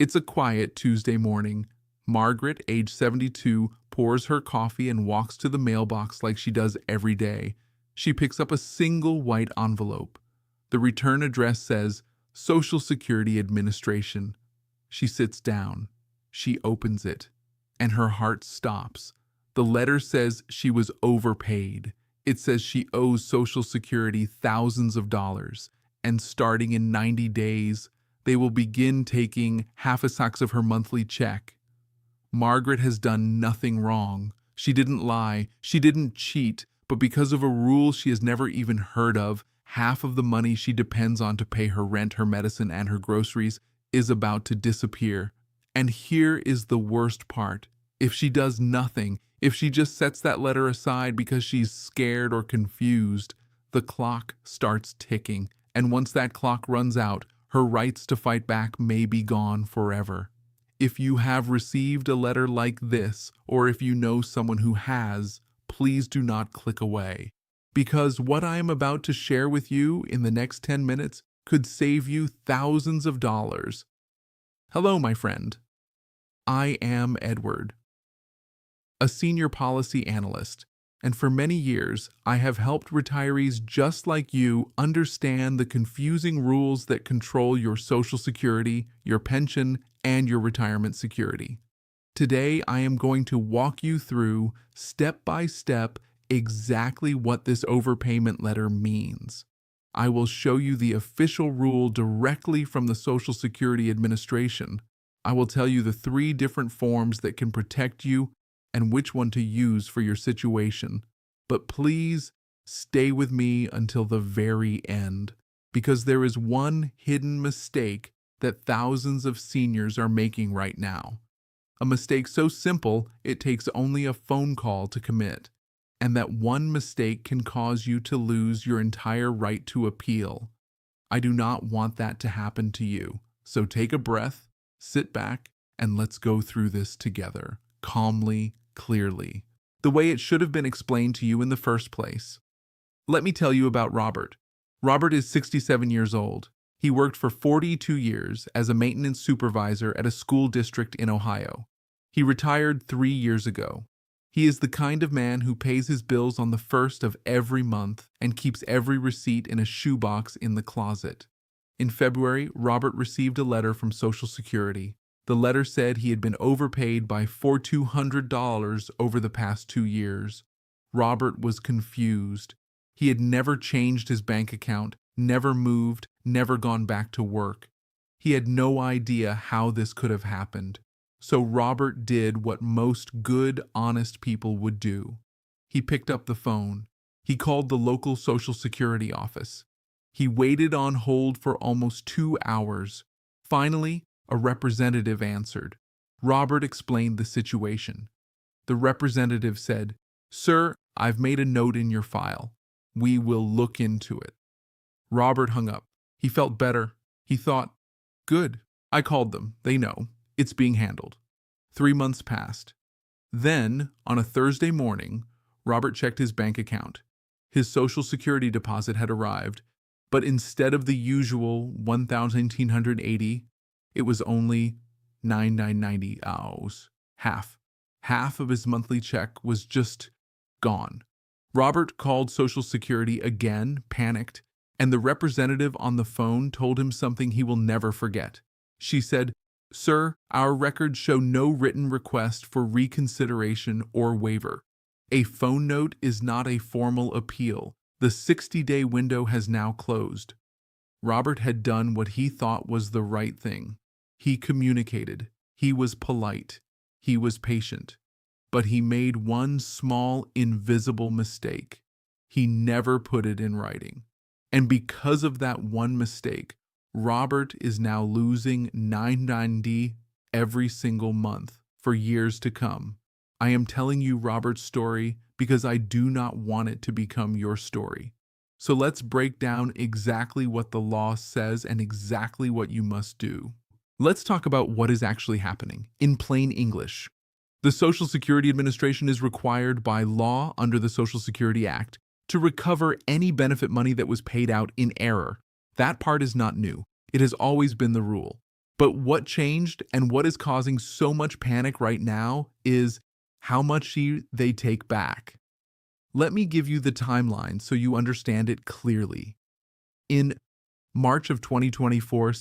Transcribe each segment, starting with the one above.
It's a quiet Tuesday morning. Margaret, age 72, pours her coffee and walks to the mailbox like she does every day. She picks up a single white envelope. The return address says, Social Security Administration. She sits down. She opens it, and her heart stops. The letter says she was overpaid. It says she owes Social Security thousands of dollars, and starting in 90 days, they will begin taking half a sax of her monthly check. Margaret has done nothing wrong. She didn't lie. She didn't cheat. But because of a rule she has never even heard of, half of the money she depends on to pay her rent, her medicine, and her groceries is about to disappear. And here is the worst part. If she does nothing, if she just sets that letter aside because she's scared or confused, the clock starts ticking. And once that clock runs out, her rights to fight back may be gone forever. If you have received a letter like this, or if you know someone who has, please do not click away. Because what I am about to share with you in the next 10 minutes could save you thousands of dollars. Hello, my friend. I am Edward, a senior policy analyst, and for many years I have helped retirees just like you understand the confusing rules that control your Social Security, your pension, and your retirement security. Today I am going to walk you through, step by step, exactly what this overpayment letter means. I will show you the official rule directly from the Social Security Administration. I will tell you the 3 different forms that can protect you and which one to use for your situation. But please stay with me until the very end, because there is one hidden mistake that thousands of seniors are making right now. A mistake so simple it takes only a phone call to commit. And that one mistake can cause you to lose your entire right to appeal. I do not want that to happen to you. So take a breath, sit back, and let's go through this together, calmly, clearly, the way it should have been explained to you in the first place. Let me tell you about Robert. Robert is 67 years old. He worked for 42 years as a maintenance supervisor at a school district in Ohio. He retired 3 years ago. He is the kind of man who pays his bills on the 1st of every month and keeps every receipt in a shoebox in the closet. In February, Robert received a letter from Social Security. The letter said he had been overpaid by $4,200 over the past 2 years. Robert was confused. He had never changed his bank account, never moved, never gone back to work. He had no idea how this could have happened. So Robert did what most good, honest people would do. He picked up the phone. He called the local Social Security office. He waited on hold for almost 2 hours. Finally, a representative answered. Robert explained the situation. The representative said, "Sir, I've made a note in your file. We will look into it." Robert hung up. He felt better. He thought, "Good. I called them. They know. It's being handled." 3 months passed. Then, on a Thursday morning, Robert checked his bank account. His Social Security deposit had arrived, but instead of the usual $1,980, it was only $9,990. Half of his monthly check was just gone. Robert called Social Security again, panicked, and the representative on the phone told him something he will never forget. She said, "Sir, our records show no written request for reconsideration or waiver. A phone note is not a formal appeal. The 60-day window has now closed." Robert had done what he thought was the right thing. He communicated. He was polite. He was patient. But he made one small, invisible mistake. He never put it in writing. And because of that one mistake, Robert is now losing $990 every single month for years to come. I am telling you Robert's story because I do not want it to become your story. So let's break down exactly what the law says and exactly what you must do. Let's talk about what is actually happening in plain English. The Social Security Administration is required by law under the Social Security Act to recover any benefit money that was paid out in error. That part is not new. It has always been the rule. But what changed and what is causing so much panic right now is how much they take back. Let me give you the timeline so you understand it clearly. In March of 2024,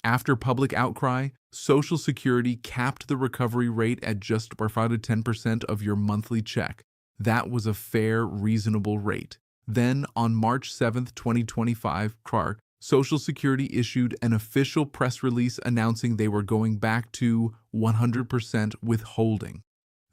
after public outcry, Social Security capped the recovery rate at just about 10% of your monthly check. That was a fair, reasonable rate. Then, on March 7, 2025, Social Security issued an official press release announcing they were going back to 100% withholding.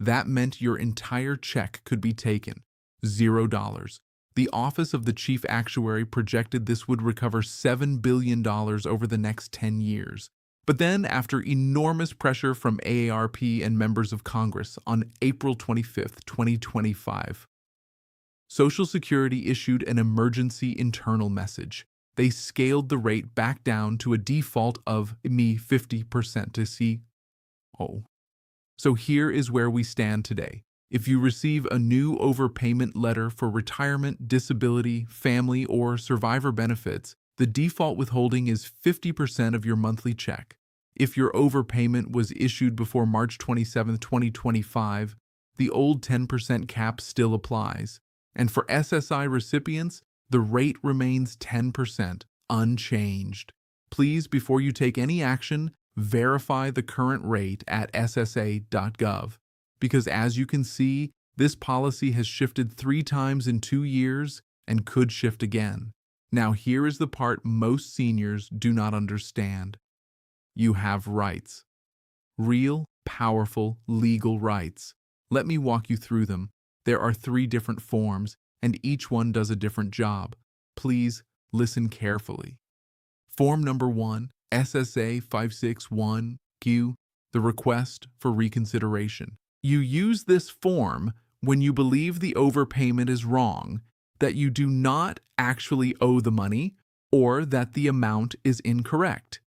That meant your entire check could be taken, $0. The Office of the Chief Actuary projected this would recover $7 billion over the next 10 years. But then, after enormous pressure from AARP and members of Congress on April 25, 2025, Social Security issued an emergency internal message. They scaled the rate back down to a default of 50% to So here is where we stand today. If you receive a new overpayment letter for retirement, disability, family, or survivor benefits, the default withholding is 50% of your monthly check. If your overpayment was issued before March 27, 2025, the old 10% cap still applies. And for SSI recipients, the rate remains 10%, unchanged. Please, before you take any action, verify the current rate at SSA.gov. Because as you can see, this policy has shifted 3 times in 2 years and could shift again. Now here is the part most seniors do not understand. You have rights. Real, powerful, legal rights. Let me walk you through them. There are 3 different forms, and each one does a different job. Please listen carefully. Form number 1, SSA-561-Q, the request for reconsideration. You use this form when you believe the overpayment is wrong, that you do not actually owe the money, or that the amount is incorrect.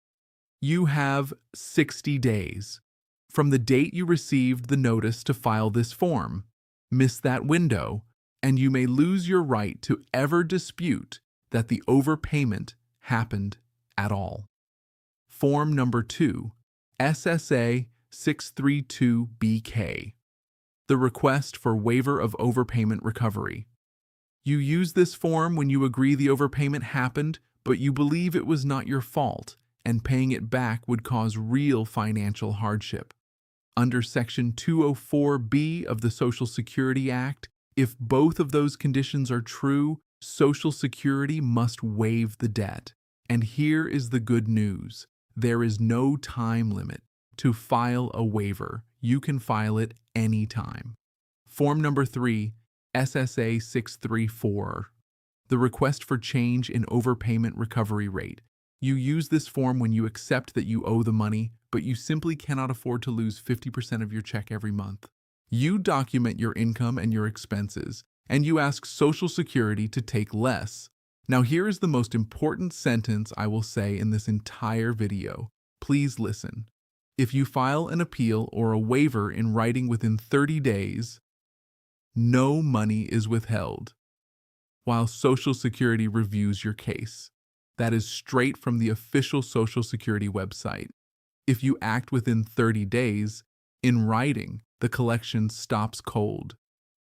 You have 60 days from the date you received the notice to file this form. Miss that window, and you may lose your right to ever dispute that the overpayment happened at all. Form number 2, SSA-632-BK, the request for waiver of overpayment recovery. You use this form when you agree the overpayment happened, but you believe it was not your fault, and paying it back would cause real financial hardship. Under Section 204B of the Social Security Act, if both of those conditions are true, Social Security must waive the debt. And here is the good news. There is no time limit to file a waiver. You can file it anytime. Form number 3, SSA-634, the request for change in overpayment recovery rate. You use this form when you accept that you owe the money, but you simply cannot afford to lose 50% of your check every month. You document your income and your expenses, and you ask Social Security to take less. Now here is the most important sentence I will say in this entire video. Please listen. If you file an appeal or a waiver in writing within 30 days, no money is withheld while Social Security reviews your case. That is straight from the official Social Security website. If you act within 30 days, in writing, the collection stops cold.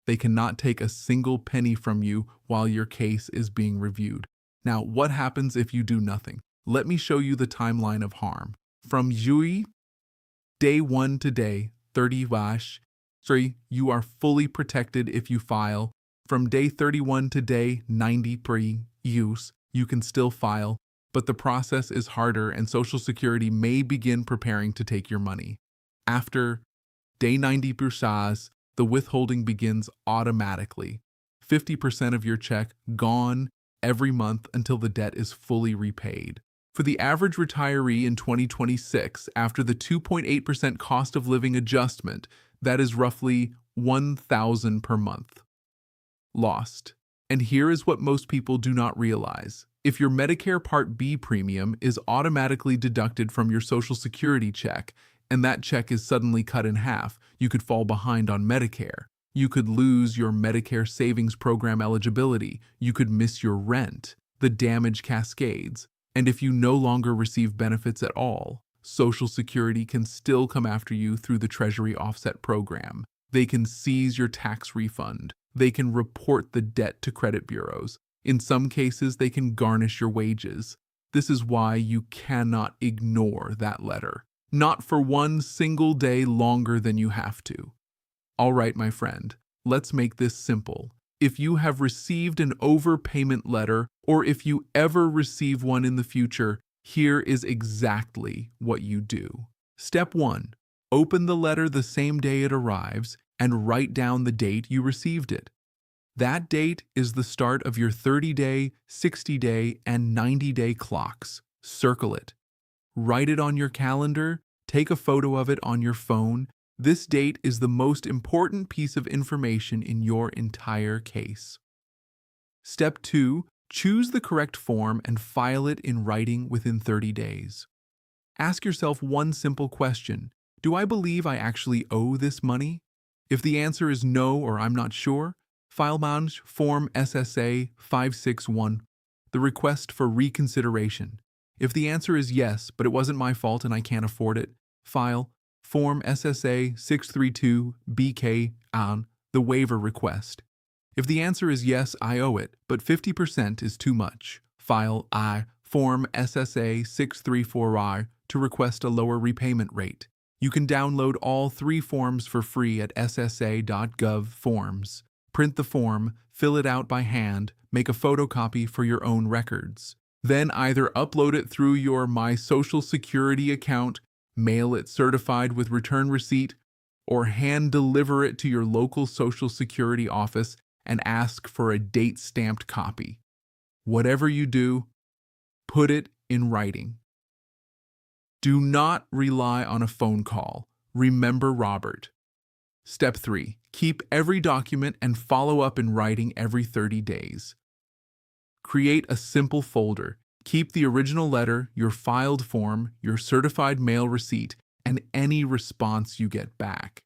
They cannot take a single penny from you while your case is being reviewed. Now, what happens if you do nothing? Let me show you the timeline of harm. From day 1 to day 30, you are fully protected if you file. From day 31 to day 90 pre-use, you can still file, but the process is harder and Social Security may begin preparing to take your money. After day 90 the withholding begins automatically. 50% of your check gone every month until the debt is fully repaid. For the average retiree in 2026, after the 2.8% cost of living adjustment, that is roughly $1,000 per month lost. And here is what most people do not realize. If your Medicare Part B premium is automatically deducted from your Social Security check, and that check is suddenly cut in half, you could fall behind on Medicare. You could lose your Medicare Savings Program eligibility. You could miss your rent. The damage cascades. And if you no longer receive benefits at all, Social Security can still come after you through the Treasury Offset Program. They can seize your tax refund. They can report the debt to credit bureaus. In some cases, they can garnish your wages. This is why you cannot ignore that letter. Not for one single day longer than you have to. All right, my friend, let's make this simple. If you have received an overpayment letter, or if you ever receive one in the future, here is exactly what you do. Step 1. Open the letter the same day it arrives and write down the date you received it. That date is the start of your 30-day, 60-day, and 90-day clocks. Circle it. Write it on your calendar. Take a photo of it on your phone. This date is the most important piece of information in your entire case. Step 2. Choose the correct form and file it in writing within 30 days. Ask yourself one simple question. Do I believe I actually owe this money? If the answer is no or I'm not sure, file Form SSA-561, the request for reconsideration. If the answer is yes, but it wasn't my fault and I can't afford it, file Form SSA-632-BK on the waiver request. If the answer is yes, I owe it, but 50% is too much, file Form SSA-634 to request a lower repayment rate. You can download all 3 forms for free at ssa.gov forms. Print the form, fill it out by hand, make a photocopy for your own records. Then either upload it through your My Social Security account, mail it certified with return receipt, or hand deliver it to your local Social Security office and ask for a date-stamped copy. Whatever you do, put it in writing. Do not rely on a phone call. Remember Robert. Step 3. Keep every document and follow up in writing every 30 days. Create a simple folder. Keep the original letter, your filed form, your certified mail receipt, and any response you get back.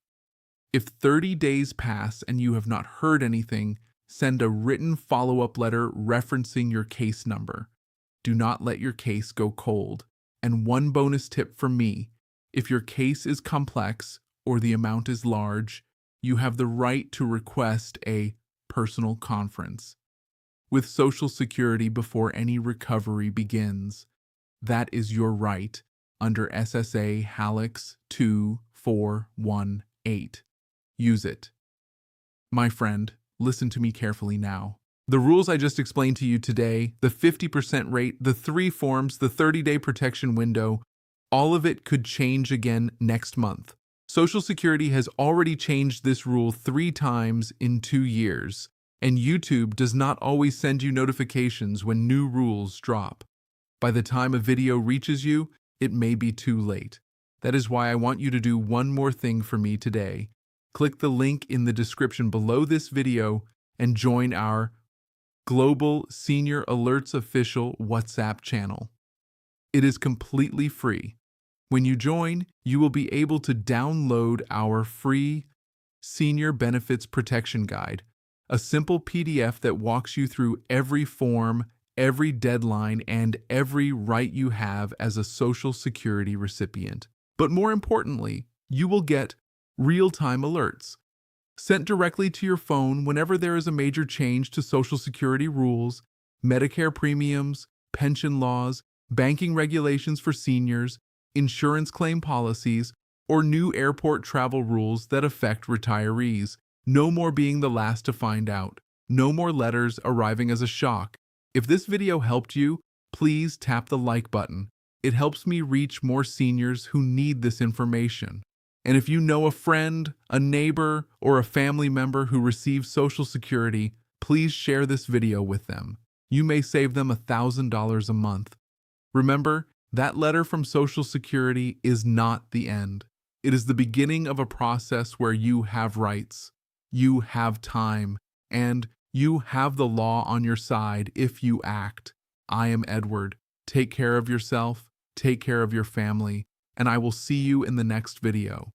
If 30 days pass and you have not heard anything, send a written follow-up letter referencing your case number. Do not let your case go cold. And one bonus tip from me, if your case is complex or the amount is large, you have the right to request a personal conference with Social Security before any recovery begins. That is your right under SSA HALIX 2418. Use it. My friend, listen to me carefully now. The rules I just explained to you today, the 50% rate, the 3 forms, the 30-day protection window, all of it could change again next month. Social Security has already changed this rule 3 times in 2 years, and YouTube does not always send you notifications when new rules drop. By the time a video reaches you, it may be too late. That is why I want you to do one more thing for me today. Click the link in the description below this video and join our Global Senior Alerts Official WhatsApp channel. It is completely free. When you join, you will be able to download our free Senior Benefits Protection Guide, a simple PDF that walks you through every form, every deadline, and every right you have as a Social Security recipient. But more importantly, you will get real-time alerts sent directly to your phone whenever there is a major change to Social Security rules, Medicare premiums, pension laws, banking regulations for seniors, insurance claim policies, or new airport travel rules that affect retirees. No more being the last to find out. No more letters arriving as a shock. If this video helped you, please tap the like button. It helps me reach more seniors who need this information. And if you know a friend, a neighbor, or a family member who receives Social Security, please share this video with them. You may save them $1,000 a month. Remember, that letter from Social Security is not the end. It is the beginning of a process where you have rights, you have time, and you have the law on your side if you act. I am Edward. Take care of yourself, take care of your family, and I will see you in the next video.